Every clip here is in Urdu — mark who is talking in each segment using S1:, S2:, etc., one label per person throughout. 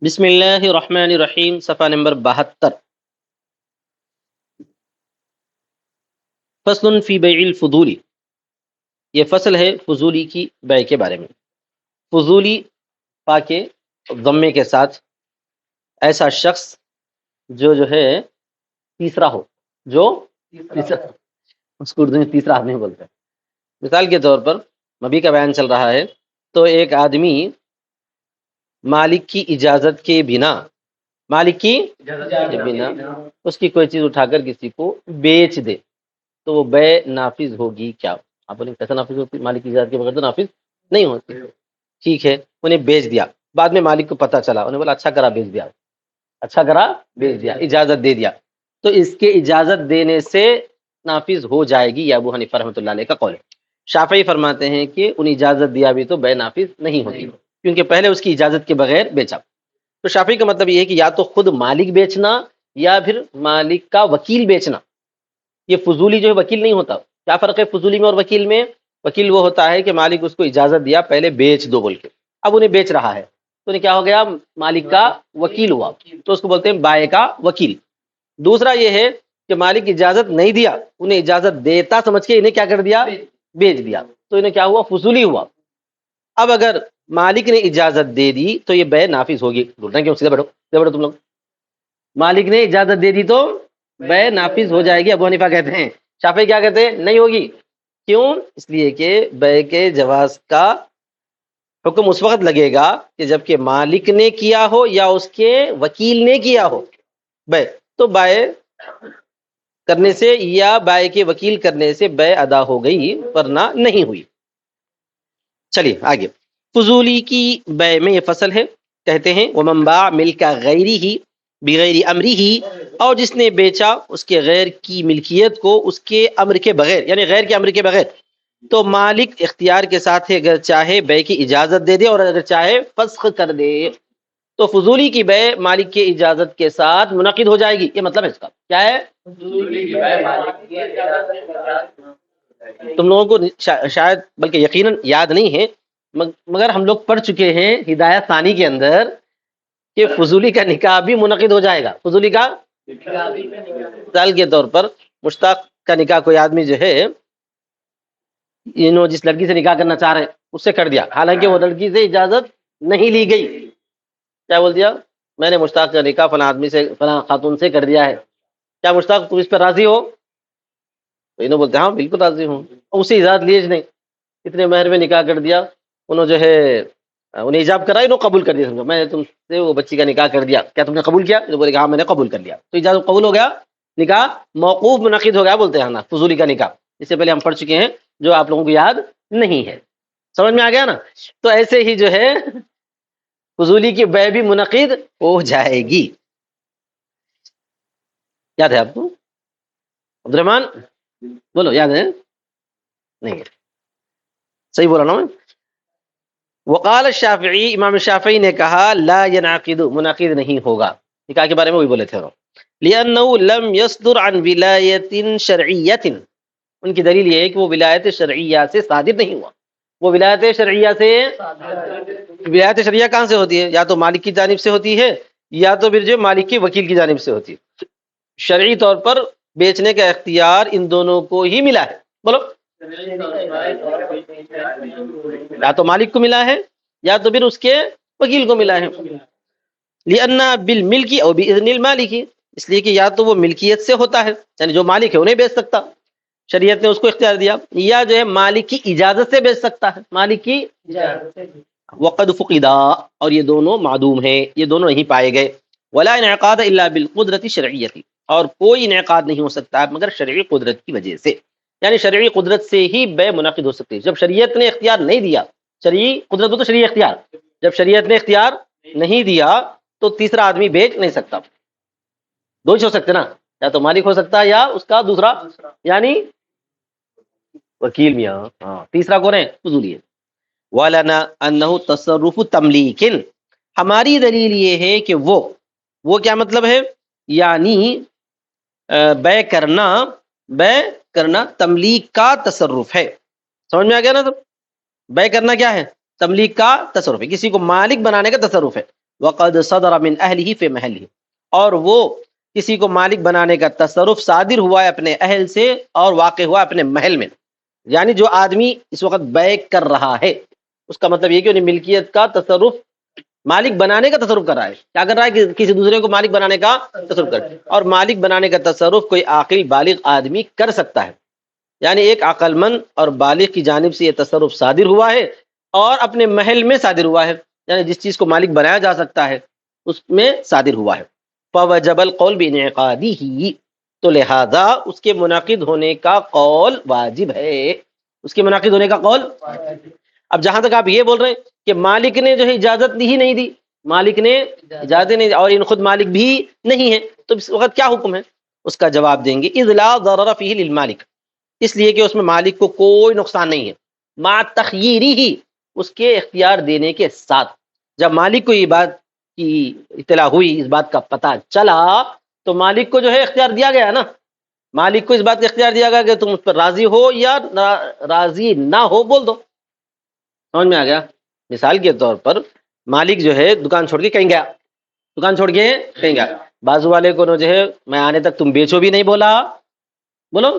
S1: بسم اللہ الرحمن الرحیم، صفحہ نمبر 72۔ فصل فی بیع الفضولی، یہ فصل ہے فضولی کی بیع کے بارے میں۔ فضولی پاکے ضمے کے ساتھ ایسا شخص جو ہے تیسرا ہو، جو تیسرا، اس کو اردو میں تیسرا آدمی بولتے ہیں۔ مثال کے طور پر نبی کا بیان چل رہا ہے تو ایک آدمی مالک کی اجازت کے بنا اس کی کوئی چیز اٹھا کر کسی کو بیچ دے تو وہ بیع نافذ ہوگی کیا؟ آپ بولیں کیسے نافذ ہوتی؟ مالک کی اجازت کے بغیر تو نافذ نہیں ہوتی۔ ٹھیک ہے، انہیں بیچ دیا، بعد میں مالک کو پتہ چلا، انہیں بولا اچھا کرا بیچ دیا، اچھا کرا بیچ دیا، اجازت دے دیا، تو اس کے اجازت دینے سے نافذ ہو جائے گی، یہ ابو حنیفہ رحمۃ اللہ علیہ کا قول ہے۔ شافعی فرماتے ہیں کہ ان اجازت دیا بھی تو بیع نافذ نہیں ہوتی، کیونکہ پہلے اس کی اجازت کے بغیر بیچا۔ تو شافعی کا مطلب یہ ہے کہ یا تو خود مالک بیچنا یا پھر مالک کا وکیل بیچنا۔ یہ فضولی جو ہے وکیل نہیں ہوتا۔ کیا فرق ہے فضولی میں اور وکیل میں؟ وکیل وہ ہوتا ہے کہ مالک اس کو اجازت دیا پہلے بیچ دو بول کے، اب انہیں بیچ رہا ہے تو انہیں کیا ہو گیا؟ مالک کا وکیل ہوا، تو اس کو بولتے ہیں بائع کا وکیل۔ دوسرا یہ ہے کہ مالک اجازت نہیں دیا، انہیں اجازت دیتا سمجھ کے انہیں کیا کر دیا؟ بیچ دیا، تو انہیں کیا ہوا؟ فضولی ہوا۔ اب اگر مالک نے اجازت دے دی تو یہ بیع نافذ ہوگی۔ بول رہے ہیں کیوں؟ سیدھے بیٹھو تم لوگ۔ مالک نے اجازت دے دی تو بیع نافذ ہو جائے گی، ابو حنیفہ کہتے ہیں۔ شافعی کیا کہتے ہیں؟ نہیں ہوگی۔ کیوں؟ اس لیے کہ بیع کے جواز کا حکم اس وقت لگے گا کہ جب کہ مالک نے کیا ہو یا اس کے وکیل نے کیا ہو بیع، تو بیع کرنے سے یا بائع کے وکیل کرنے سے بیع ادا ہو گئی، ورنہ نہیں ہوئی۔ چلیے آگے، فضولی کی بیع میں یہ فصل ہے، کہتے ہیں ومن باع ملک غیرہ بغیر امرہ، اور جس نے بیچا اس کے غیر کی ملکیت کو اس کے امر کے بغیر، یعنی غیر کے امر کے بغیر، تو مالک اختیار کے ساتھ ہے، اگر چاہے بیع کی اجازت دے دے اور اگر چاہے فسخ کر دے۔ تو فضولی کی بیع مالک کی اجازت کے ساتھ منعقد ہو جائے گی، یہ مطلب ہے اس کا کیا ہے؟ تم لوگوں کو شاید بلکہ یقیناً یاد نہیں ہے، مگر ہم لوگ پڑھ چکے ہیں ہدایت ثانی کے اندر کہ فضولی کا نکاح بھی منعقد ہو جائے گا۔ فضولی کا مثال کے طور پر مشتاق کا نکاح کوئی آدمی جو ہے جس لڑکی سے نکاح کرنا چاہ رہے ہیں اس سے کر دیا، حالانکہ وہ لڑکی سے اجازت نہیں لی گئی، کیا بول دیا؟ میں نے مشتاق کا نکاح فلاں آدمی سے، فلاں خاتون سے کر دیا ہے، کیا مشتاق تم اس پر راضی ہو؟ تو انہوں بولتے ہیں ہاں بالکل راضی ہوں، اور اسے اجازت لیے نہیں، اتنے مہر میں نکاح کر دیا، انہوں جو ہے انہیں ایجاب کرا، انہوں قبول کر دیا، سمجھو میں نے تم سے وہ بچی کا نکاح کر دیا، کیا تم نے قبول کیا؟ تو بولے کہ ہاں میں نے قبول کر لیا، تو اجازت قبول ہو گیا، نکاح موقوف منعقد ہو گیا، بولتے ہیں نا فضولی کا نکاح۔ اس سے پہلے ہم پڑھ چکے ہیں جو آپ لوگوں کو یاد نہیں ہے، سمجھ میں آ گیا نا؟ تو ایسے ہی جو ہے فضولی کی بیع بھی منعقد ہو جائے گی۔ یاد ہے آپ کو؟ عبد الرحمان بولو، یاد ہے؟ نہیں ہے، صحیح بولا نا میں؟ وقال الشافعی، امام شافعی نے کہا لا ینعقد، منعقد نہیں ہوگا۔ نکاح کے بارے میں وہی بولے تھے، لأنه لم يصدر عن ولایت شرعیت، ان کی دلیل یہ ہے کہ وہ ولایت شرعیہ سے صادر نہیں ہوا۔ وہ ولایت شرعیہ سے، ولایت شرعیہ کہاں سے ہوتی ہے؟ یا تو مالک کی جانب سے ہوتی ہے یا تو پھر جو مالک کے وکیل کی جانب سے ہوتی ہے۔ شرعی طور پر بیچنے کا اختیار ان دونوں کو ہی ملا ہے، بولو، یا تو مالک کو ملا ہے یا تو پھر اس کے وکیل کو ملا ہے۔ لأن بالملک او بإذن المالک، اس لیے کہ یا تو وہ ملکیت سے ہوتا ہے، یعنی جو مالک ہے انہیں بیچ سکتا، شریعت نے اس کو اختیار دیا، یا جو ہے مالک کی اجازت سے بیچ سکتا ہے، مالک کی اجازت سے۔ وقد فقدا، اور یہ دونوں معدوم ہیں، یہ دونوں نہیں پائے گئے۔ ولا انعقاد الا بالقدرۃ الشرعیۃ، اور کوئی انعقاد نہیں ہو سکتا مگر شرعی قدرت کی وجہ سے، یعنی شرعی قدرت سے ہی بیع منعقد ہو سکتی ہے۔ جب شریعت نے اختیار نہیں دیا، شرعی قدرت تو شرعی اختیار، جب شریعت نے اختیار نہیں دیا تو تیسرا آدمی بیچ نہیں سکتا۔ دو ہی ہو سکتے نا، یا تو مالک ہو سکتا ہے یا اس کا دوسرا یعنی وکیل میاں، ہاں، تیسرا کون ہے؟ فضولی ہے۔ وَلَنَا أَنَّهُ تَصَرُّفُ تَمْلِيكٍ، ہماری دلیل یہ ہے کہ وہ کیا مطلب ہے؟ یعنی بیع کرنا تملیک کا تصرف ہے۔ سمجھ میں آ گیا نا؟ تو بیع کرنا کیا ہے؟ تملیک کا تصرف ہے، کسی کو مالک بنانے کا تصرف ہے۔ وقد صدر من اہلہ فی محلہ، اور وہ کسی کو مالک بنانے کا تصرف صادر ہوا ہے اپنے اہل سے اور واقع ہوا اپنے محل میں. یعنی جو آدمی اس وقت بیع کر رہا ہے اس کا مطلب یہ کہ انہیں ملکیت کا تصرف، مالک بنانے کا تصرف کر رہا ہے. کیا کر رہا ہے؟ کہ کسی دوسرے کو مالک بنانے کا تصرف کر رہا ہے. اور مالک بنانے کا تصرف کوئی عاقل بالغ آدمی کر سکتا ہے. یعنی ایک عقل مند اور بالغ کی جانب سے یہ تصرف صادر ہوا ہے اور اپنے محل میں صادر ہوا ہے. یعنی جس چیز کو مالک بنایا جا سکتا ہے اس میں صادر ہوا ہے. فوجب القول بانعقادہ، تو لہذا اس کے منعقد ہونے کا قول واجب ہے. اس کے منعقد ہونے کا قول. اب جہاں تک آپ یہ بول رہے ہیں کہ مالک نے جو ہے اجازت دی ہی نہیں دی، مالک نے اجازت نہیں دی اور ان خود مالک بھی نہیں ہے، تو اس وقت کیا حکم ہے؟ اس کا جواب دیں گے اذ لا ضرر فیہ للمالک، اس لیے کہ اس میں مالک کو کوئی نقصان نہیں ہے، مع تخییری ہی، اس کے اختیار دینے کے ساتھ. جب مالک کو یہ بات کی اطلاع ہوئی، اس بات کا پتہ چلا، تو مالک کو جو ہے اختیار دیا گیا نا، مالک کو اس بات کا اختیار دیا گیا کہ تم اس پر راضی ہو یا راضی نہ ہو، بول دو. سمجھ میں آ گیا؟ مثال کے طور پر مالک جو ہے دکان چھوڑ کے کہیں گیا، دکان چھوڑ کے کہیں گیا، بازو والے کو جو ہے میں آنے تک تم بیچو بھی نہیں بولا، بولو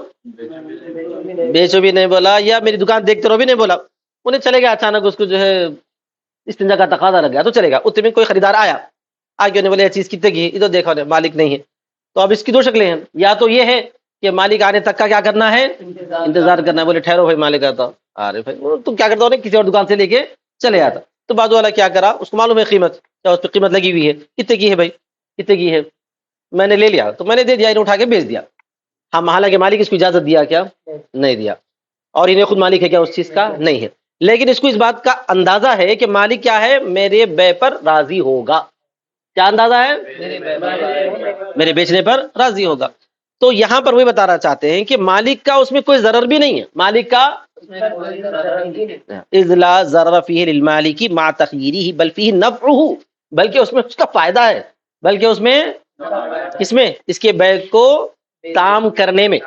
S1: بیچو بھی نہیں بولا، یا میری دکان دیکھتے رہو بھی نہیں بولا، انہیں چلے گیا. اچانک اس کو جو ہے استنجا کا تقاضا لگ گیا تو چلے گا. اتنے میں کوئی خریدار آیا، آگے انہیں بولے یہ چیز کتنے کی ہے، ادھر دیکھا انہیں مالک نہیں ہے. تو اب اس کی دو شکلیں ہیں، یا تو یہ ہے کہ مالک آنے تک کا کیا کرنا ہے؟ انتظار کرنا ہے. بولے ٹھہرو بھائی مالک آتا. ارے بھائی تم کیا کرتا ہو؟ کسی اور دکان سے لے کے چلے آتا. تو بازو والا کیا کرا، اس کو معلوم ہے قیمت، کیا اس پہ قیمت لگی ہوئی ہے، کتنے کی ہے بھائی، کتنے کی ہے، میں نے لے لیا تو میں نے دے دیا، انہیں اٹھا کے بیچ دیا. ہم حالانکہ مالک اس کو اجازت دیا کیا؟ نہیں دیا، اور انہیں خود مالک ہے کیا اس چیز کا؟ نہیں ہے. لیکن اس کو اس بات کا اندازہ ہے کہ مالک کیا ہے؟ میرے بے پر راضی ہوگا. کیا اندازہ ہے؟ میرے بیچنے پر راضی ہوگا. تو یہاں پر وہی بتانا چاہتے ہیں کہ مالک کا اس میں کوئی ضرر بھی نہیں ہے، مالک کا اذ لا ضرر فیہ للمالک مع تخییرہ بل فیہ نفعہ، بلکہ اس میں اس کا فائدہ ہے، بلکہ اس میں اس میں اس کے بیع کو تام کرنے میں.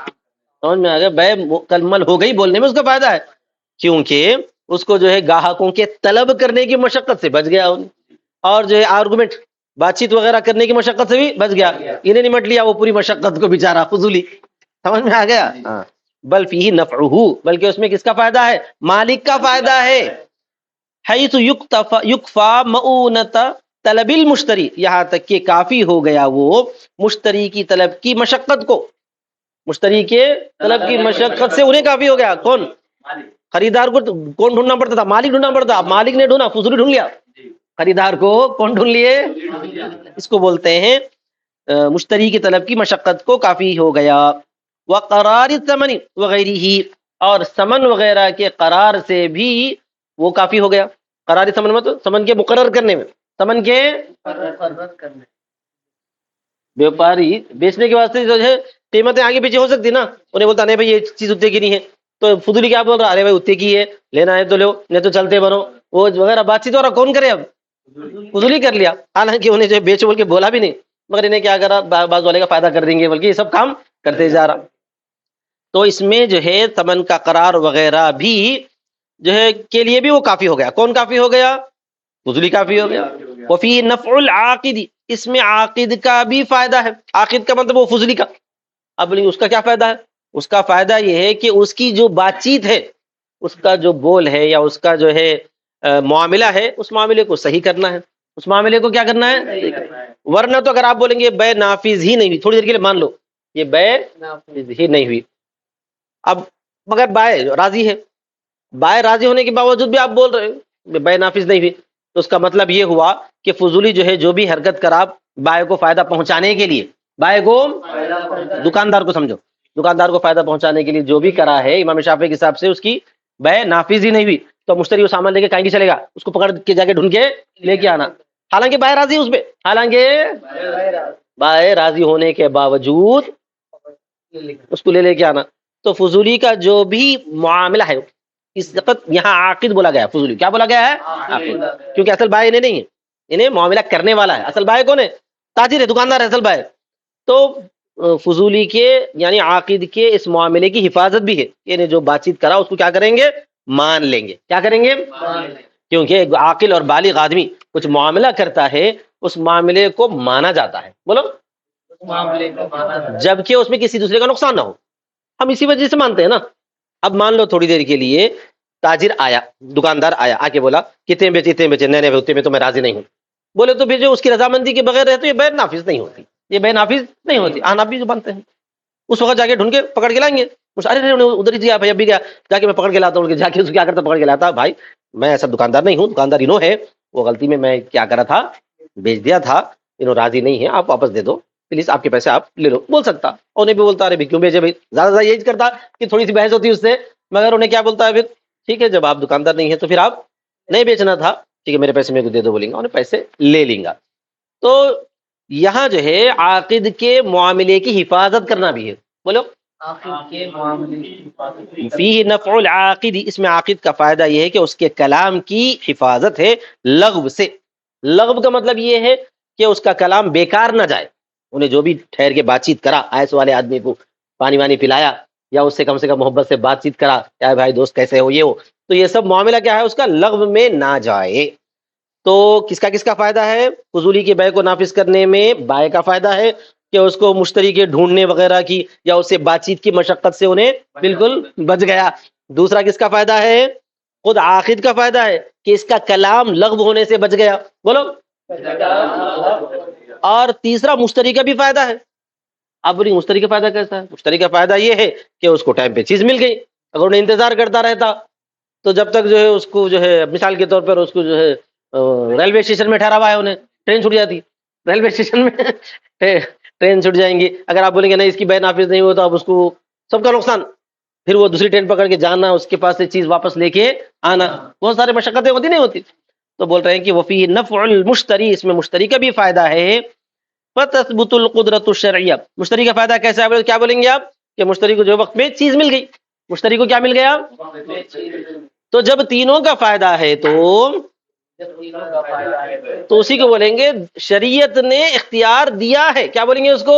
S1: سمجھ میں آ گیا؟ بیع مکمل ہو گئی بولنے میں اس کا فائدہ ہے، کیونکہ اس کو جو ہے گاہکوں کے طلب کرنے کی مشقت سے بچ گیا، اور جو ہے آرگومنٹ بات چیت وغیرہ کرنے کی مشقت سے بھی بچ گیا. انہیں نمٹ لیا وہ پوری مشقت کو بیچارہ فضولی. سمجھ میں آ گیا؟ بل فیہ نفعہ، بلکہ اس میں کس کا فائدہ ہے؟ مالک کا فائدہ ہے. حیث یکفا مؤونۃ طلب المشتری، یہاں تک کہ کافی ہو گیا وہ مشتری کی طلب کی مشقت کو، مشتری کے طلب کی مشقت سے انہیں کافی ہو گیا. کون؟ خریدار کو کون ڈھونڈنا پڑتا تھا؟ مالک ڈھونڈنا پڑتا. اب مالک نے ڈھونڈا، فضولی ڈھونڈ لیا. خریدار کو کون ڈھونڈ لیے؟ اس کو بولتے ہیں مشتری کی طلب کی مشقت کو کافی ہو گیا. وقرار الثمن وغیرہ، اور ثمن وغیرہ کے قرار سے بھی وہ کافی ہو گیا. قرار ثمن مطلب ثمن کے مقرر کرنے میں، ثمن کے بیوپاری بیچنے کے واسطے جو ہے قیمتیں آگے پیچھے ہو سکتی نا، انہیں بولتا نہیں بھائی یہ چیز اتنے کی نہیں ہے، تو فضولی کیا بول رہا، ارے بھائی اتنے کی ہے، لینا ہے تو لو نہیں تو چلتے بنو، وہ وغیرہ بات چیت وغیرہ کون کرے؟ اب فضولی کر لیا. حالانکہ انہیں جو بیچو بول کے بولا بھی نہیں، مگر انہیں کیا کرا، بعض والے کا فائدہ کر دیں گے، بلکہ یہ سب کام کرتے جا رہا. تو اس میں جو ہے ثمن کا قرار وغیرہ بھی جو ہے کے لیے بھی وہ کافی ہو گیا. کون کافی ہو گیا؟ فضولی کافی ہو گیا. وفی نفع العاقد، اس میں عاقد کا بھی فائدہ ہے. عاقد کا مطلب وہ فضولی کا. اب اس کا کیا فائدہ ہے؟ اس کا فائدہ یہ ہے کہ اس کی جو بات چیت ہے، اس کا جو بول ہے یا اس کا جو ہے معاملہ ہے، اس معاملے کو صحیح کرنا ہے. اس معاملے کو کیا کرنا ہے؟ ورنہ تو اگر آپ بولیں گے بے نافذ ہی نہیں ہوئی، تھوڑی دیر کے لیے مان لو یہ بے نافذ ہی نہیں ہوئی، اب مگر بائے راضی ہے، بائے راضی ہونے کے باوجود بھی آپ بول رہے ہیں بائے نافذ نہیں ہوئی، تو اس کا مطلب یہ ہوا کہ فضولی جو ہے جو بھی حرکت کرا بائے کو فائدہ پہنچانے کے لیے، بائے کو دکاندار کو سمجھو، دکاندار کو فائدہ پہنچانے کے لیے جو بھی کرا ہے، امام شافعی کے حساب سے اس کی بائے نافذ ہی نہیں ہوئی. تو مشتری وہ سامان لے کے کہیں بھی چلے گا، اس کو پکڑ کے جا کے ڈھونڈ کے لے کے آنا، حالانکہ بائے راضی اس پہ، حالانکہ بائے راضی ہونے کے باوجود اس کو لے کے آنا. تو فضولی کا جو بھی معاملہ ہے، اس وقت یہاں عاقد بولا گیا ہے، فضولی کیا بولا گیا ہے؟ عاقد، کیونکہ اصل بائے انہیں نہیں ہے، انہیں معاملہ کرنے والا ہے. اصل بائے کون ہے؟ تاجر ہے، دکاندار ہے اصل بائے. تو فضولی کے یعنی عاقد کے اس معاملے کی حفاظت بھی ہے، یعنی جو بات چیت کرا اس کو کیا کریں گے؟ مان لیں گے. کیا کریں گے؟ کیونکہ ایک عاقل اور بالغ آدمی کچھ معاملہ کرتا ہے اس معاملے کو مانا جاتا ہے، بولو، جبکہ اس میں کسی دوسرے کا نقصان نہ ہو، ہم اسی وجہ سے مانتے ہیں نا۔ اب مان لو تھوڑی دیر کے لیے تاجر آیا، دکاندار آیا، آ کے بولا کتنے بیچے اتنے بیچے، نہیں نہیں اتنے میں تو میں راضی نہیں ہوں، بولے تو پھر جو اس کی رضامندی کے بغیر رہے تو یہ بے نافذ نہیں ہوتی، یہ بے نافذ نہیں ہوتی، آپ بھی جو بنتے ہیں اس وقت جا کے ڈھونڈ کے پکڑ کے لائیں گے، ارے ادھر ہی گیا بھائی، ابھی گیا، جا کے میں پکڑ کے لاتا ہوں، جا کے اس کو کیا کرتا پکڑ کے لاتا، بھائی میں ایسا دکاندار نہیں ہوں، دکاندار انہوں ہے، وہ غلطی میں کیا کرا تھا، بیچ دیا تھا، انہوں راضی نہیں ہے، آپ واپس دے دو پلیز، آپ کے پیسے آپ لے لو، بول سکتا، اور نہیں بھی بولتا ارے کیوں بیچے بھائی، زیادہ زیادہ یہی کرتا کہ تھوڑی سی بحث ہوتی اس سے، مگر انہیں کیا بولتا ہے پھر، ٹھیک ہے جب آپ دکاندار نہیں ہے تو پھر آپ نہیں بیچنا تھا، ٹھیک ہے میرے پیسے میرے کو دے دو بولیں گا، انہیں پیسے لے لیں گا۔ تو یہاں جو ہے عاقد کے معاملے کی حفاظت کرنا بھی ہے، بولو، فی نفع العاقد، اس میں عاقد کا فائدہ یہ ہے کہ اس کے کلام کی حفاظت ہے لغو سے، لغو کا مطلب یہ ہے کہ اس کا کلام بیکار نہ جائے، انہیں جو بھی ٹھہر کے بات چیت کرا، آئس والے آدمی کو پانی وانی پلایا، یا اس سے کم محبت سے بات چیت کرا، کیا بھائی دوست کیسے ہو، یہ ہو، تو یہ سب معاملہ کیا ہے اس کا لغو میں نہ جائے۔ تو کس کا فائدہ ہے؟ فضولی کے بے کو نافذ کرنے میں بائع کا فائدہ ہے کہ اس کو مشتری کے ڈھونڈنے وغیرہ کی یا اس سے بات چیت کی مشقت سے انہیں بالکل بچ گیا۔ دوسرا کس کا فائدہ ہے؟ خود عاقد کا فائدہ ہے کہ اس کا کلام لغو ہونے سے بچ گیا، بولو، اور تیسرا مشتری کا بھی فائدہ ہے۔ اب بولی مشتری کا فائدہ کیسا ہے؟ مشتری کا فائدہ یہ ہے کہ اس کو ٹائم پہ چیز مل گئی، اگر انہیں انتظار کرتا رہتا تو جب تک جو ہے اس کو جو ہے مثال کے طور پر اس کو جو ہے ریلوے اسٹیشن میں ٹھہرا ہوا ہے، انہیں ٹرین چھوٹ جاتی، ریلوے اسٹیشن میں ٹرین چھوٹ جائیں گی، اگر آپ بولیں گے نہیں اس کی بے نافذ نہیں ہو تو اب اس کو سب کا نقصان، پھر وہ دوسری ٹرین پکڑ کے جانا، اس کے پاس سے چیز واپس لے کے آنا، بہت سارے مشقتیں ہوتی نہیں ہوتی۔ تو بول رہے ہیں کہ وفی نفع المشتری، اس میں مشتری کا بھی فائدہ ہے، فتثبت القدرت الشرعیہ، مشتری کا فائدہ کیسا ہے؟ کیا بولیں گے آپ کہ مشتری کو جو وقت میں چیز مل گئی، مشتری کو کیا مل گیا؟ تو جب تینوں کا فائدہ ہے تو اسی کو بولیں گے شریعت نے اختیار دیا ہے، کیا بولیں گے اس کو؟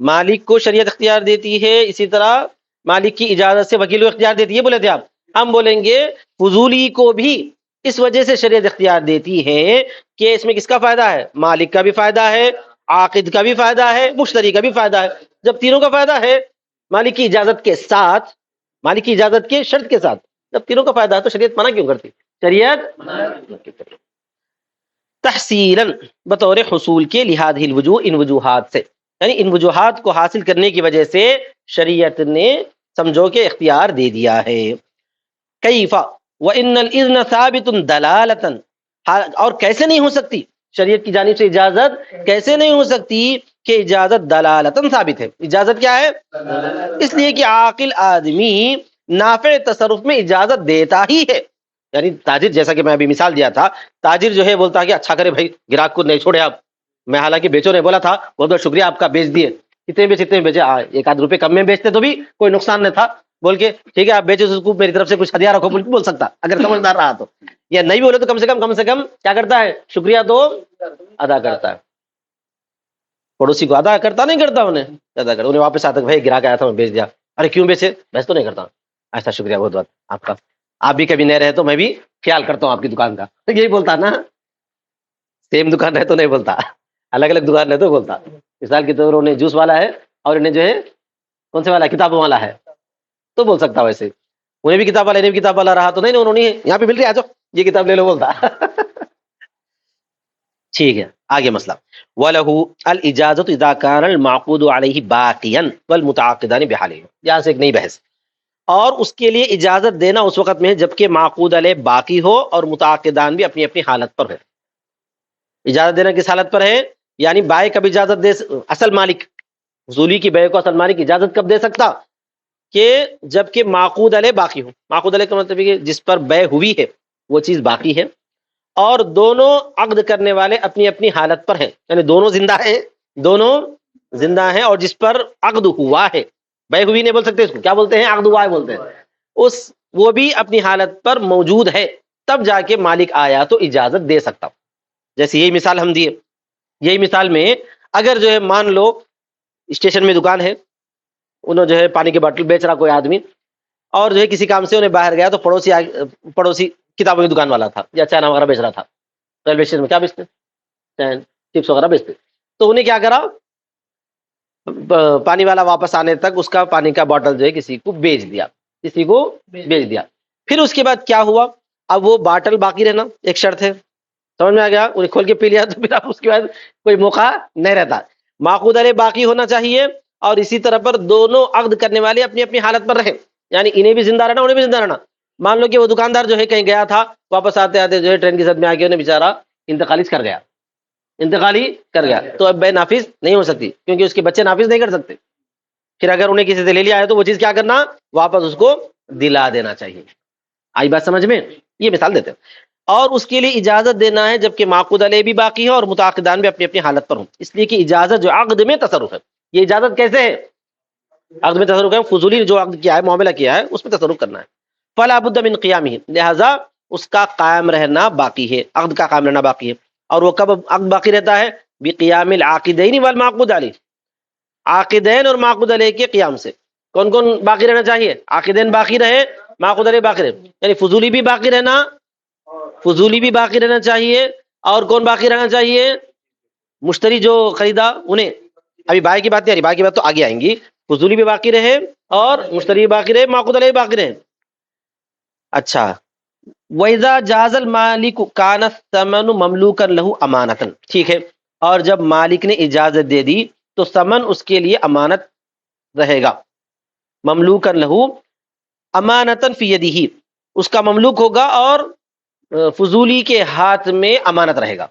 S1: مالک کو شریعت اختیار دیتی ہے، اسی طرح مالک کی اجازت سے وکیل کو اختیار دیتی ہے، بولے تھے آپ، ہم بولیں گے فضولی کو بھی اس وجہ سے شریعت اختیار دیتی ہے کہ اس میں کس کا فائدہ ہے؟ مالک کا بھی فائدہ ہے، عاقد کا بھی فائدہ ہے، مشتری کا بھی فائدہ ہے۔ جب تینوں کا فائدہ ہے مالک کی اجازت کے ساتھ، مالک کی اجازت کے شرط کے ساتھ، جب تینوں کا فائدہ ہے تو شریعت منع کیوں کرتی؟ شریعت تحصیلاً بطور حصول کے لحاظ الوجوہ، ان وجوہات سے، یعنی ان وجوہات کو حاصل کرنے کی وجہ سے شریعت نے سمجھو کہ اختیار دے دیا ہے۔ کیفا وان الاذن ثابت دلالتا، اور کیسے نہیں ہو سکتی شریعت کی جانب سے اجازت، کیسے نہیں ہو سکتی کہ اجازت دلالتاً ثابت ہے، اجازت کیا ہے؟ اس لیے کہ عاقل آدمی نافع تصرف میں اجازت دیتا ہی ہے، یعنی تاجر، جیسا کہ میں ابھی مثال دیا تھا، تاجر جو ہے بولتا ہے کہ اچھا کرے بھائی گراہک کو نہیں چھوڑے آپ، میں حالانکہ بیچو نہیں بولا تھا، بہت بہت شکریہ آپ کا، بیچ دیے، کتنے بیچے ایک آدھ روپے کم میں بیچتے تو بھی کوئی نقصان نہیں تھا، بول کے ٹھیک ہے آپ بیچے، اس کو میری طرف سے کچھ ہدیہ رکھو بول سکتا اگر سمجھدار رہا تو، یا نہیں بولے تو کم سے کم کیا کرتا ہے؟ شکریہ تو ادا کرتا ہے، پڑوسی کو ادا کرتا نہیں کرتا، انہیں ادا کرتا، انہیں واپس آتا بھائی گراہک آیا تھا میں بیچ دیا، ارے کیوں بیچے؟ بحث تو نہیں کرتا، ایسا شکریہ بہت بہت آپ کا، آپ بھی کبھی نہیں رہے تو میں بھی خیال کرتا ہوں آپ کی دکان کا، یہی بولتا نا، سیم دکان رہے تو نہیں بولتا، الگ الگ دکان رہے تو بولتا، مثال کے طور پر انہیں جوس والا ہے اور انہیں جو ہے کون سے والا کتابوں والا ہے تو بول سکتا، ویسے انہیں بھی کتاب والا انہیں بھی کتاب والا رہا تو نہیں، انہوں نے یہاں پہ مل رہی ہے، آ جاؤ یہ کتاب لے لو بولتا۔ ٹھیک ہے، آگے مسئلہ وَلَهُ الْإِجَازَةُ إِذَا كَانَ الْمَعْقُودُ عَلَيْهِ بَاقِيًا وَالْمُتَعَاقِدَانِ بِحَالِهِ، یہاں سے ایک نئی بحث، اور اس کے لیے اجازت دینا اس وقت میں جبکہ معقود علیہ باقی ہو اور متعاقدان بھی اپنی اپنی حالت پر ہے۔ اجازت دینا کس حالت پر ہے؟ یعنی بائع کب اجازت دے، اصل مالک حصولی کی بے کو اصل مالک اجازت کب دے سکتا؟ کہ جبکہ معقود علیہ باقی ہو، معقود علیہ کا مطلب ہے جس پر بے ہوئی ہے وہ چیز باقی ہے، اور دونوں عقد کرنے والے اپنی اپنی حالت پر ہیں، یعنی دونوں زندہ ہیں، دونوں زندہ ہیں، اور جس پر عقد ہوا ہے، بے ہوئی نہیں بول سکتے اس کو، کیا بولتے ہیں؟ عقد ہوا ہے بولتے ہیں، وہ بھی اپنی حالت پر موجود ہے، تب جا کے مالک آیا تو اجازت دے سکتا۔ جیسے یہی مثال ہم دیے، یہی مثال میں اگر جو ہے مان لو اسٹیشن میں دکان ہے، انہوں جو ہے پانی کی باٹل بیچ رہا کوئی آدمی، اور جو ہے کسی کام سے انہیں باہر گیا تو پڑوسی کتابوں کی دکان والا تھا یا چائنا وغیرہ بیچ رہا تھا، ریلوے اسٹیشن میں کیا بیچتے چین چپس وغیرہ بیچتے، تو انہیں کیا کرا، پانی والا واپس آنے تک اس کا پانی کا باٹل جو ہے کسی کو بیچ دیا، کسی کو بیچ دیا۔ پھر اس کے بعد کیا ہوا، اب وہ باٹل باقی رہنا ایک شرط ہے، سمجھ میں آ گیا، انہیں کھول کے پی لیا تو پھر اب اس کے بعد کوئی موقع نہیں رہتا، معقود علیہ باقی ہونا چاہیے، اور اسی طرح پر دونوں عقد کرنے والے اپنی اپنی حالت پر رہیں، یعنی انہیں بھی زندہ رہنا انہیں بھی زندہ رہنا۔ مان لو کہ وہ دکاندار جو ہے کہیں گیا تھا، واپس آتے آتے جو ہے ٹرین کی زد میں آ کے انہیں بیچارہ انتقالی کر گیا، تو اب بے نافذ نہیں ہو سکتی کیونکہ اس کے بچے نافذ نہیں کر سکتے، پھر اگر انہیں کسی سے لے لیا ہے تو وہ چیز کیا کرنا، واپس اس کو دلا دینا چاہیے۔ آئی بات سمجھ میں؟ یہ مثال دیتے ہیں۔ اور اس کے لیے اجازت دینا ہے جبکہ معقود علیہ بھی باقی ہے اور متعاقدان بھی اپنی اپنی حالت پر ہوں، اس لیے کہ اجازت جو عقد میں تصرف ہے، یہ اجازت کیسے ہے، عقد میں تصرف ہے، فضولی جو عقد کیا ہے، معاملہ کیا ہے، اس میں تصرف کرنا ہے، فلا بد من قیامہ، لہذا اس کا قائم رہنا باقی ہے، عقد کا قائم رہنا باقی ہے۔ اور وہ کب عقد باقی رہتا ہے، بقیام العاقدین والمعقود علیہ، عاقدین اور معقود علیہ کے قیام سے۔ کون کون باقی رہنا چاہیے، عاقدین باقی رہے، معقود علیہ باقی رہے، یعنی فضولی بھی باقی رہنا چاہیے، اور کون باقی رہنا چاہیے، مشتری جو خریدا انہیں، ابھی بائے کی بات نہیں آ رہی، بائے کی بات تو آگے آئیں گی، فضولی بھی باقی رہے اور مشتری بھی باقی رہے، معقود علیہ بھی باقی رہے۔ اچھا، وَإِذَا جَازَ الْمَالِكُ كَانَ الثَّمَنُ مَمْلُوكًا لَهُ أَمَانَةً، ٹھیک ہے، اور جب مالک نے اجازت دے دی تو ثمن اس کے لیے امانت رہے گا، مملوکن لہو امانتن فی یدہ، اس کا مملوک ہوگا اور فضولی کے ہاتھ میں امانت رہے گا۔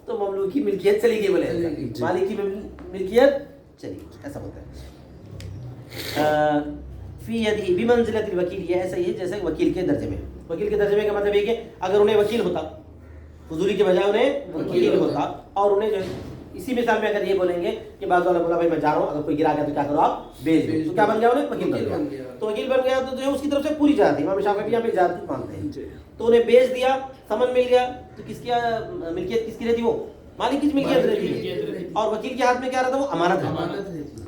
S2: تو مملوک کی ملکیت چلی گئی، بولے مالک کی ملکیت چلی گئی، ایسا ہوتا ہے۔ فی یدہ بمنزلۃ الوکیل، یہ ایسا ہی ہے جیسے وکیل کے درجے میں، وکیل کے درجے میں کا مطلب یہ کہ اگر انہیں وکیل ہوتا، فضولی کے بجائے انہیں وکیل ہوتا، اور انہیں جو اسی مثال میں اگر یہ بولیں گے کہ بعض والا بولا بھائی میں جا رہا ہوں، اگر کوئی گرا گیا تو کیا کرو آپ بیچ دو، تو کیا بن گیا انہیں وکیل بن گیا، تو وکیل بن گیا تو جو ہے اس کی طرف سے پوری اجازت، امام شافعی بھی یہاں پہ اجازت مانتے ہیں، تو انہیں بیچ دیا، ثمن مل گیا، تو کس کی ملکیت کس کی رہتی، وہ مالک کی ملکیت رہتی ہے، اور وکیل کے ہاتھ میں کیا رہتا، وہ امانت ہے۔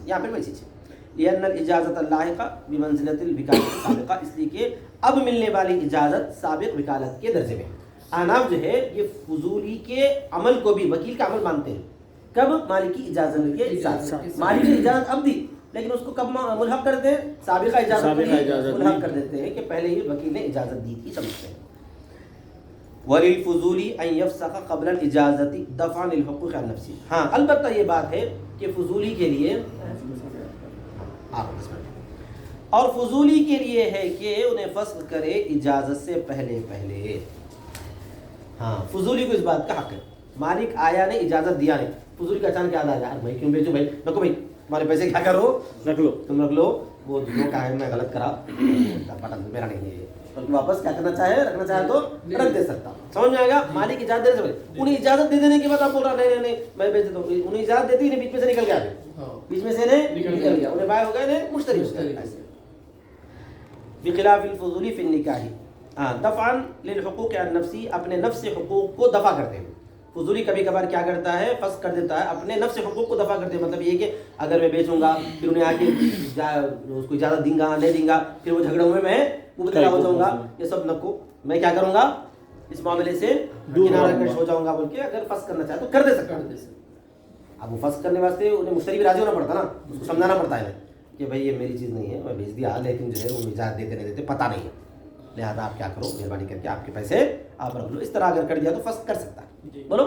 S2: یہاں پہ ویسی چیز لأن الاجازت اللاحقہ بمنزلۃ الوکالۃ السابقہ، اس لیے کہ اب ملنے والی اجازت سابق وکالت کے درجے میں۔ احناف جو ہے یہ فضولی کے عمل کو بھی وکیل کا عمل مانتے ہیں، کب مالک کی اجازت مل گئی، مالک کی اجازت اب دی، لیکن اس کو کب ملحق کرتے ہیں، سابقہ اجازت ملحق کر دیتے ہیں کہ پہلے ہی وکیل نے اجازت دی تھی، سمجھتے ہیں۔ وَلِلْفُضُولِ أَن يَفْسَخَ قَبْلَ الْإِجَازَةِ دَفْعًا لِلْحُقُوقِ عَنْ نَفْسِهِ، ہاں البتہ یہ بات ہے کہ فضولی کے لیے اور فضولی کے لیے ہے کہ انہیں فسخ کرے اجازت سے پہلے پہلے، ہاں فضولی کو اس بات کا حق ہے، مالک آیا نہیں، اجازت دیا نہیں، فضولی کا اچانک یاد آ جائے میں کیوں بیچوں بھائی، رکھو بھائی تمہارے پیسے کیا کرو، رکھ لو، تم رکھ لو، وہ جو کہا ہے میں غلط کرا، بٹن میرا نہیں ہے، واپس کیا کرنا چاہے، رکھنا چاہے تو رکھ دے سکتا، سمجھ میں آئے گا، مالک اجازت دینے سے پہلے، انہیں اجازت دے دینے کے بعد آپ بول رہا نہیں نہیں میں بیچ دیتا ہوں، انہیں اجازت دیتی انہیں بیچ میں سے نکل گیا، بیچ میں سے نکل گیا، انہیں بائے ہو گئے انہیں مشتری ایسے۔ بخلاف الفضولی فی النکاح دفعا للحقوق عن نفسی، اپنے نفس سے حقوق کو دفع کرتے ہیں، فضولی کبھی کبھار کیا کرتا ہے، فسخ کر دیتا ہے، اپنے نفس حقوق کو دفع کرتے ہیں، مطلب یہ کہ اگر میں بیچوں گا پھر انہیں آ کے اس کو اجازت دیں گا نہیں دیں گا، پھر وہ جھگڑوں میں مبتلا ہو جاؤں گا، یہ سب نکو میں کیا کروں گا اس معاملے سے کنارہ کش ہو جاؤں گا، بول کے اگر فسخ کرنا چاہے تو کر دے سکتا ہے۔ اب وہ فسخ کرنے واسطے انہیں مشتری بھی راضی ہونا پڑتا نا، اس کو سمجھانا پڑتا ہے کہ بھائی یہ میری چیز نہیں ہے، میں بھیج دیا، لیکن جو ہے وہ اجازت دیتے نہیں دیتے پتہ نہیں ہے، لہٰذا آپ کیا کرو مہربانی کر کے آپ کے پیسے آپ رکھ لو، اس طرح اگر کر دیا تو فسخ کر سکتا ہے، بولو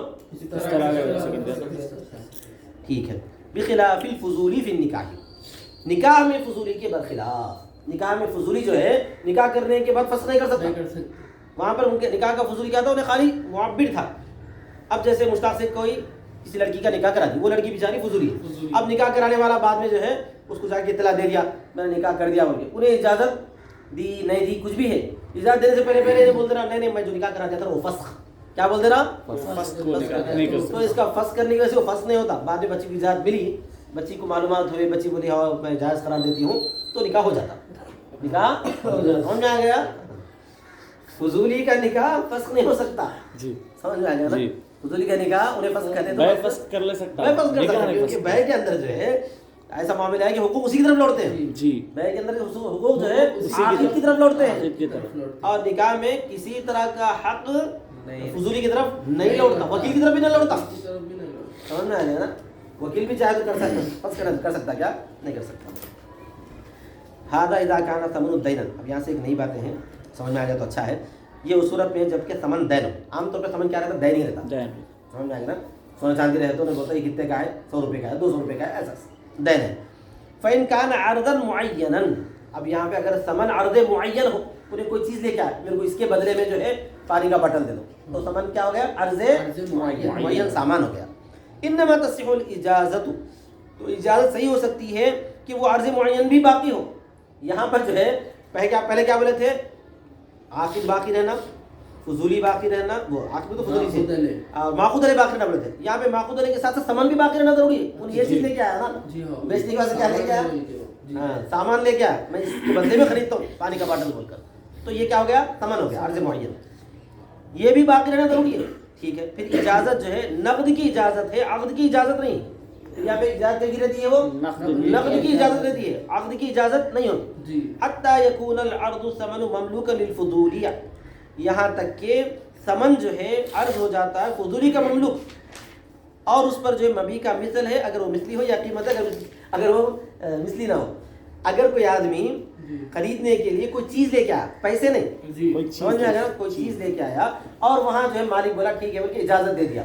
S2: ٹھیک ہے۔ بخلاف الفضولی فی النکاح، نکاح میں فضولی کے برخلاف، نکاح میں فضولی جو ہے نکاح کرنے کے بعد فسخ نہیں کر سکتا، وہاں پر ان کے نکاح کا فضولی کیا تھا، انہیں خالی معبر تھا۔ اب جیسے مشتاق سے کوئی کسی لڑکی کا نکاح کرا دی، وہ لڑکی بیچاری فضولی ہے، اب نکاح کرانے والا بعد میں جو ہے اس کو جا کے اطلاع دے دیا میں نے نکاح کر دیا بول کے، انہیں اجازت دی نہیں دی کچھ بھی ہے, اجازت دینے سے پہلے پہلے یہ بول دینا نہیں میں جو نکاح کرنا چاہتا ہوں وہ فسخ, کیا بول دینا تو اس کا فسخ کرنے کی وجہ سے وہ فسخ نہیں ہوتا. بعد میں بچی کی اجازت ملی, بچی کو معلومات ہوئی, بچی بولی ہاں میں جائز قرار دیتی ہوں, تو نکاح ہو جاتا, نکاح سمجھ میں آ گیا. فضولی کا نکاح فسخ نہیں ہو سکتا, سمجھ میں آ گیا نا. فضولی کا نکاح انہیں فسخ کرتے تو
S3: فسخ کر لے سکتا
S2: ہے, فسخ کر سکتا ہے, کیونکہ بے کے اندر جو ہے ایسا معاملہ ہے کہ حقوق اسی کی طرف لوٹتے ہیں.
S3: جی
S2: بے کے اندر حقوق جو ہے عاقد کی طرف لوٹتے ہیں, اور نکاح میں کسی طرح کا حق فضولی کی طرف نہیں لوٹتا, وکیل کی طرف بھی نہیں لوٹتا. سمجھ میں آ گیا نا. وکیل بھی چاہے تو کر سکتا, فسخ کر سکتا, کیا نہیں کر سکتا. ہذا اذا كان ثمن دینا. اب یہاں سے ایک نئی باتیں ہیں, سمجھ میں آ گیا تو اچھا ہے. یہ اس صورت میں جب کہ ثمن دین ہو, عام طور پہ ثمن کیا رہتا ہے, دین ہی رہتا, سمجھ میں آ گیا نا. سونا چاندی رہے تو انہیں بولتا ہے یہ کتنے کا ہے, 100 روپے کا ہے, 200 روپے کا ہے, ایسا دین ہے. فإن كان عرضا معينا, اب یہاں پہ اگر ثمن عرض معین ہو, انہیں کوئی چیز لے کے آئے, میرے کو اس کے بدلے میں جو ہے پانی کا بٹل دے دو, تو ثمن کیا ہو گیا, عرض معین, سامان ہو گیا. انما تصح الاجازت, تو اجازت صحیح ہو سکتی ہے کہ وہ عرض معین بھی باقی ہو. یہاں پر جو ہے پہلے کیا بولے تھے, عاقد باقی رہنا, فضولی باقی رہنا, وہ عاقد تو فضولی سے, اور ماخوذ علیہ باقی رہنا بولے تھے. یہاں پہ ماخوذ علیہ کے ساتھ ساتھ سامان بھی باقی رہنا ضروری ہے. انہیں یہ چیز لے کے آیا نا, بیچنے کے بعد کیا لے کے آیا, ہاں سامان لے کے آیا, میں اس کے بدلے میں خریدتا ہوں پانی کا باٹل بول کر, تو یہ کیا ہو گیا, سامان ہو گیا عرض معین, یہ بھی باقی رہنا ضروری ہے. ٹھیک ہے. پھر اجازت جو ہے نقد کی اجازت ہے, عقد کی اجازت نہیں. یہاں پہ اجازت کی رہتی ہے, وہ نقد کی اجازت رہتی ہے, عقد کی اجازت نہیں ہوتی. حتی یکون العرض ثمن مملوکا للفضولیہ, یہاں تک کہ ثمن جو ہے عرض ہو جاتا ہے فضولی کا مملوک, اور اس پر جو ہے مبیع کا مثل ہے, اگر وہ مثلی ہو, یا قیمت ہے اگر وہ مثلی نہ ہو. اگر کوئی آدمی خریدنے کے لیے کوئی چیز لے کے آیا, پیسے نہیں, سمجھ میں آیا, کوئی چیز لے کے آیا اور وہاں جو ہے مالک بولا ٹھیک ہے, بلکہ اجازت دے دیا,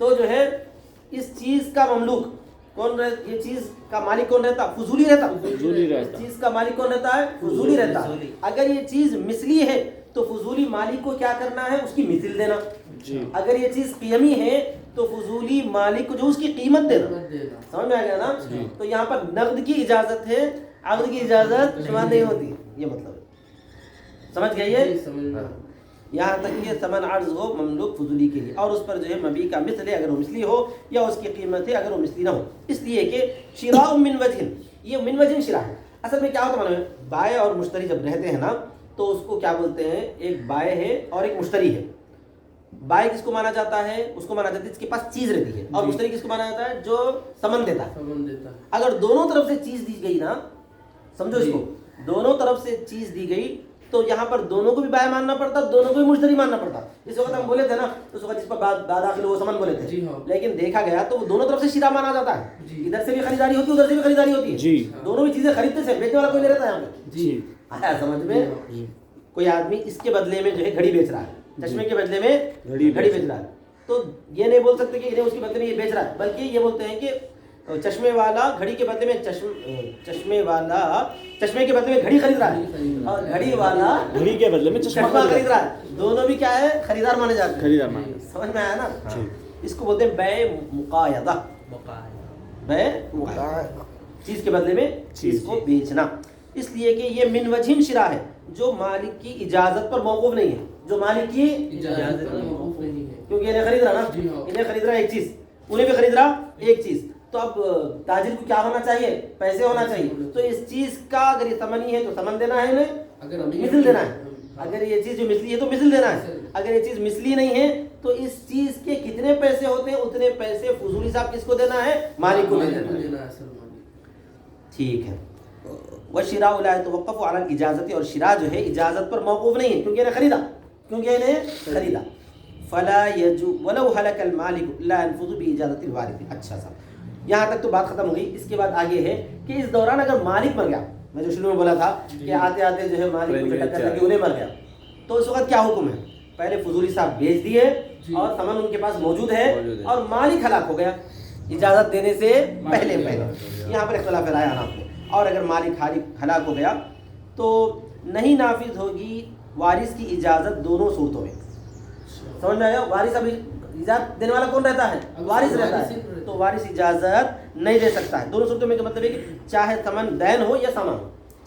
S2: تو جو ہے اس چیز کا مملوک کون رہتا, یہ چیز کا مالک کون رہتا, فضولی رہتا. اس چیز کا مالک کون رہتا ہے, فضولی رہتا. اگر یہ چیز مثلی ہے تو فضولی مالک کو کیا کرنا ہے, اس کی مثل دینا. اگر یہ چیز قیمی ہے تو فضولی مالک کو جو اس کی قیمت دینا. سمجھ میں آ گیا نا. تو یہاں پر نقد کی اجازت ہے, عقد کی اجازت شمار نہیں ہوتی, یہ مطلب ہے. سمجھ گئے یہ, یہاں تک کہ ثمن عرض ہو مملوک فضولی کے لیے, اور اس پر جو ہے مبیع کا مثل ہے اگر وہ مثلی ہو, یا اس کی قیمت ہے اگر وہ مثلی نہ ہو. اس لیے کہ شراء من وجہ, یہ من وجہ شراء ہے. اصل میں کیا ہوتا ہے, بائع اور مشتری جب رہتے ہیں نا, تو اس کو کیا بولتے ہیں, ایک بائع ہے اور ایک مشتری ہے. بائع کس کو مانا جاتا ہے, اس کو مانا جاتا ہے جس کے پاس چیز رہتی ہے, اور مشتری کس کو مانا جاتا ہے, جو ثمن دیتا ہے. اگر دونوں طرف سے چیز دی گئی نا, سمجھو اس کو, دونوں طرف سے چیز دی گئی, تو یہاں پر دونوں کو بھی بائع ماننا پڑتا, دونوں کو بھی مشتری ماننا پڑتا. اس وقت ہم بولے تھے نا, اس وقت جس پر داخل وہ ثمن بولے تھے, لیکن دیکھا گیا تو وہ دونوں طرف سے شراء مانا جاتا ہے. ادھر سے بھی خریداری ہوتی ہے, ادھر سے بھی خریداری ہوتی ہے, دونوں بھی چیزیں خریدتے سے, بیچنے والا کوئی نہیں رہتا یہاں پہ. آیا سمجھ میں. کوئی آدمی اس کے بدلے میں جو ہے گھڑی بیچ رہا ہے, چشمے کے بدلے میں گھڑی بیچ رہا ہے, تو یہ نہیں بول سکتے کہ انہیں اس کے بدلے میں یہ بیچ رہا ہے, بلکہ یہ بولتے ہیں کہ چشمے والا گھڑی کے بدلے میں چشمے والا چشمے کے بدلے میں گھڑی خرید رہا ہے, اور گھڑی والا
S3: گھڑی کے بدلے میں چشمہ
S2: خرید رہا ہے. دونوں بھی کیا ہے, خریدار مانے جاتے ہیں.
S3: خریدار مانے.
S2: سمجھ میں آیا نا. اس کو بولتے ہیں بیع مقایضہ, بیع مقایضہ, چیز کے بدلے میں چیز کو بیچنا. اس لیے کہ یہ من وجہ شراء ہے, جو مالک کی اجازت پر موقوف نہیں ہے, جو مالک کی اجازت پر موقوف نہیں ہے, کیونکہ انہیں خرید رہا نا, انہیں خرید رہا ایک چیز, انہیں بھی خرید رہا ایک چیز. تو اب تاجر کو کیا ہونا چاہیے, پیسے ہونا چاہیے. تو اس چیز کا اگر یہ ثمن ہے تو ثمن دینا ہے انہیں, مثل دینا ہے. اگر یہ چیز جو مثلی ہے تو مثل دینا ہے. اگر یہ چیز مثلی نہیں ہے تو اس چیز کے کتنے پیسے ہوتے ہیں, اتنے پیسے فضولی صاحب کس کو دینا ہے, مالک کو دینا ہے. ٹھیک ہے. وشراء لا يتوقف على الاجازت, اور شراء جو ہے اجازت پر موقوف نہیں ہے, کیونکہ انہیں خریدا. فلا يجوز ولو هلك المالك لا ينفذ باجازه الوارث. اچھا صاحب, یہاں تک تو بات ختم ہو گئی. اس کے بعد آگے ہے کہ اس دوران اگر مالک مر گیا, میں جو شروع میں بولا تھا کہ آتے آتے جو ہے مالک کو ٹکر کر کے انہیں مر گیا, تو اس وقت کیا حکم ہے. پہلے فضولی صاحب بیچ دیے اور ثمن ان کے پاس موجود ہے, اور مالک ہلاک ہو گیا اجازت دینے سے پہلے. یہاں پر اختلاف رائے آنا آپ نے. اور اگر مالک ہلاک ہو گیا تو نہیں نافذ ہوگی وارث کی اجازت دونوں صورتوں میں. سمجھ میں آیا. وارث ابھی اجازت دینے والا کون رہتا ہے, وارث رہتا ہے, تو وارث اجازت نہیں دے سکتا ہے. دونوں صورتوں میں کا مطلب ہے کہ چاہے ثمن دین ہو یا سامان ہو,